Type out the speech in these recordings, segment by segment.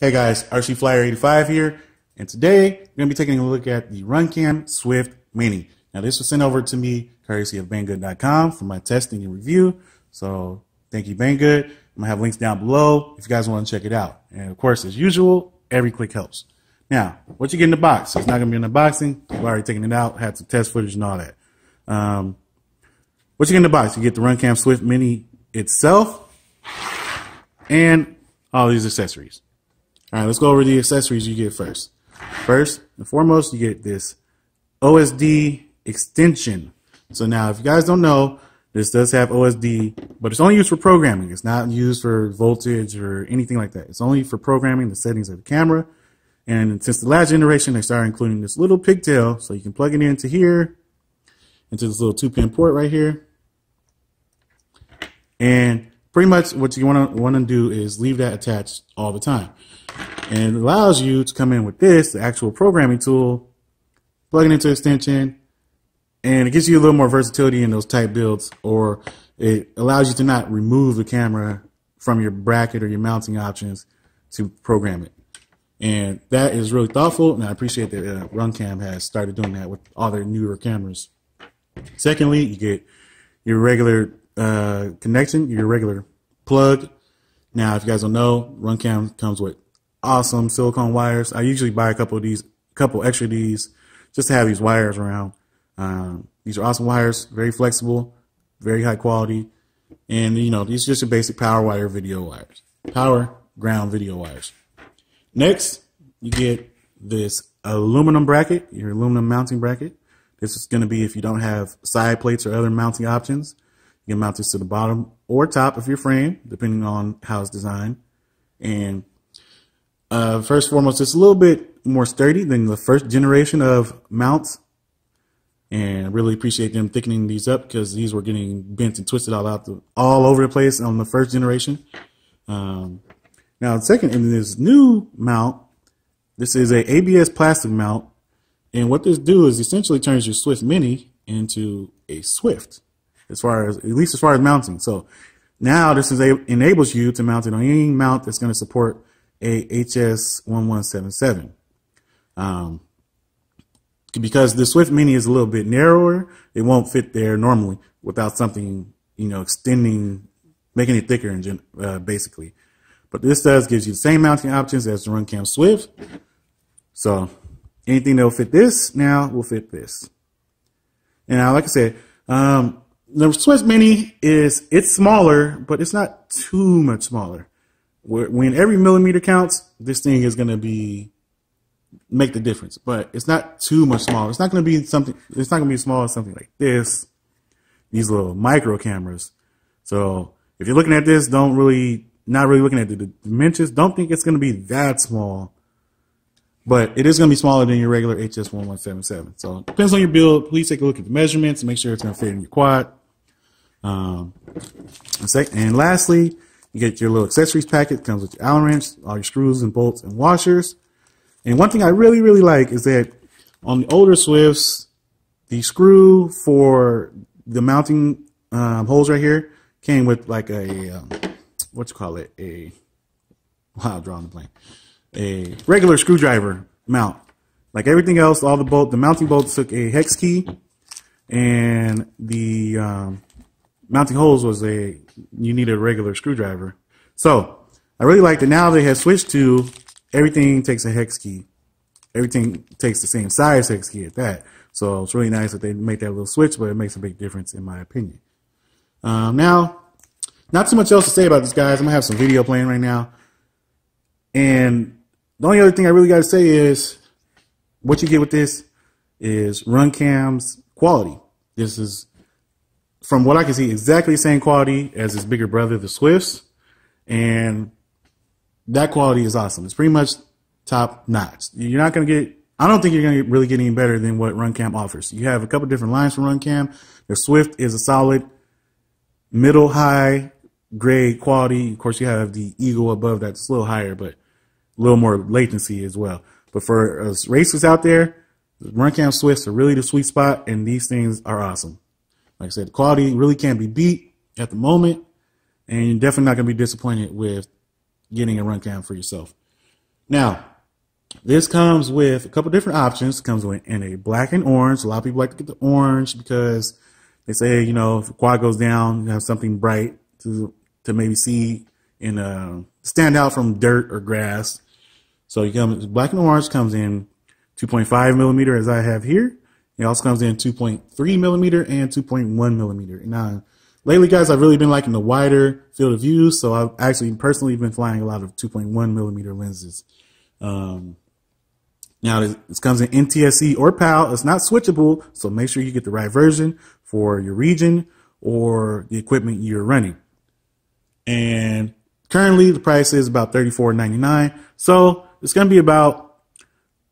Hey guys, RC Flyer 85 here, and today we're going to be taking a look at the RunCam Swift Mini. Now this was sent over to me courtesy of Banggood.com for my testing and review, so thank you Banggood. I'm going to have links down below if you guys want to check it out. And of course, as usual, every click helps. Now, what you get in the box? It's not going to be an unboxing. I've already taken it out, had some test footage and all that. What you get in the box? You get the RunCam Swift Mini itself and all these accessories. All right, let's go over the accessories you get first. First and foremost, you get this OSD Extension. So now, if you guys don't know, this does have OSD, but it's only used for programming. It's not used for voltage or anything like that. It's only for programming the settings of the camera. And since the last generation, they started including this little pigtail, so you can plug it into here, into this little 2-pin port right here. And pretty much what you want to do is leave that attached all the time. And it allows you to come in with this, the actual programming tool, plug it into extension, and it gives you a little more versatility in those tight builds, or it allows you to not remove the camera from your bracket or your mounting options to program it. And that is really thoughtful, and I appreciate that RunCam has started doing that with all their newer cameras. Secondly, you get your regular connection, your regular plug. Now, if you guys don't know, RunCam comes with awesome silicone wires. I usually buy a couple extra of these, just to have these wires around. These are awesome wires, very flexible, very high quality, and you know, these are just your basic power wire video wires, power ground video wires. Next, you get this aluminum bracket, your aluminum mounting bracket. This is going to be if you don't have side plates or other mounting options. You can mount this to the bottom or top of your frame, depending on how it's designed. And first and foremost, it's a little bit more sturdy than the first generation of mounts. And I really appreciate them thickening these up, because these were getting bent and twisted all over the place on the first generation. Now, second, in this new mount, this is a ABS plastic mount. And what this does is essentially turns your Swift Mini into a Swift, at least as far as mounting. So now this enables you to mount it on any mount that's going to support a HS1177. Because the Swift Mini is a little bit narrower, it won't fit there normally without something, you know, extending, making it thicker, and basically. But this gives you the same mounting options as the RunCam Swift. So anything that will fit this now will fit this. And now, like I said, the Swift Mini it's smaller, but it's not too much smaller. When every millimeter counts, this thing is going to make the difference. But it's not too much smaller. It's not going to be something. It's not going to be as small as something like this. These little micro cameras. So if you're looking at this, not really looking at the dimensions, don't think it's going to be that small. But it is going to be smaller than your regular HS1177. So it depends on your build. Please take a look at the measurements and make sure it's going to fit in your quad. And lastly, you get your little accessories packet. It comes with your Allen wrench, all your screws and bolts and washers. And one thing I really, really like is that on the older Swifts, the screw for the mounting holes right here came with like a, I'm drawing the blank. A regular screwdriver mount. Like everything else, the mounting bolts took a hex key, and the mounting holes you needed a regular screwdriver. So I really like that now they have switched to everything takes a hex key. Everything takes the same size hex key at that. So it's really nice that they make that little switch, but it makes a big difference in my opinion. Now, not too much else to say about this, guys. I'm gonna have some video playing right now. And the only other thing I really got to say is what you get with this is RunCam's quality. This is, from what I can see, exactly the same quality as its bigger brother, the Swifts. And that quality is awesome. It's pretty much top notch. You're not going to get, I don't think you're going to really get any better than what RunCam offers. You have a couple different lines from RunCam. Their Swift is a solid middle high grade quality. Of course, you have the Eagle above that's a little higher, but a little more latency as well. But for us racers out there, the RunCam Swifts are really the sweet spot, and these things are awesome. Like I said, the quality really can't be beat at the moment, and you're definitely not going to be disappointed with getting a RunCam for yourself. Now, this comes with a couple different options. It comes in a black and orange. A lot of people like to get the orange because they say, you know, if the quad goes down, you have something bright to maybe see and stand out from dirt or grass. So you come black and orange comes in 2.5 millimeter as I have here. It also comes in 2.3 millimeter and 2.1 millimeter. Now, lately, guys, I've really been liking the wider field of view, so I've actually personally been flying a lot of 2.1 millimeter lenses. Now, this comes in NTSC or PAL. It's not switchable, so make sure you get the right version for your region or the equipment you're running. And currently, the price is about $34.99, so it's going to be about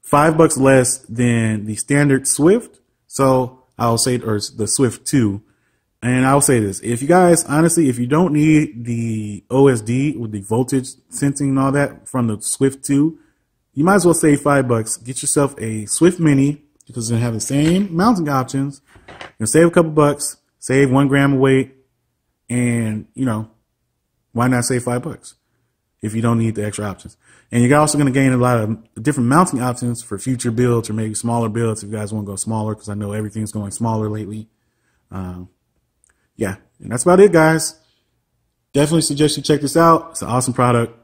$5 less than the standard Swift. So I'll say, or the Swift 2. And I'll say this, if you guys, honestly, if you don't need the OSD with the voltage sensing and all that from the Swift 2, you might as well save $5. Get yourself a Swift Mini because it's going to have the same mounting options. You're going to save a couple bucks, save 1 gram of weight, and, you know, why not save $5 if you don't need the extra options? And you're also going to gain a lot of different mounting options for future builds or maybe smaller builds if you guys want to go smaller, because I know everything's going smaller lately. Yeah, and that's about it, guys. Definitely suggest you check this out. It's an awesome product.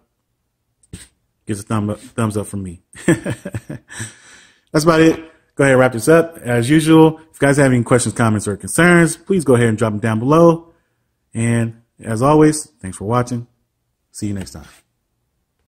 Gives a thumbs up from me. That's about it. Go ahead and wrap this up. As usual, if you guys have any questions, comments, or concerns, please go ahead and drop them down below. And as always, thanks for watching. See you next time.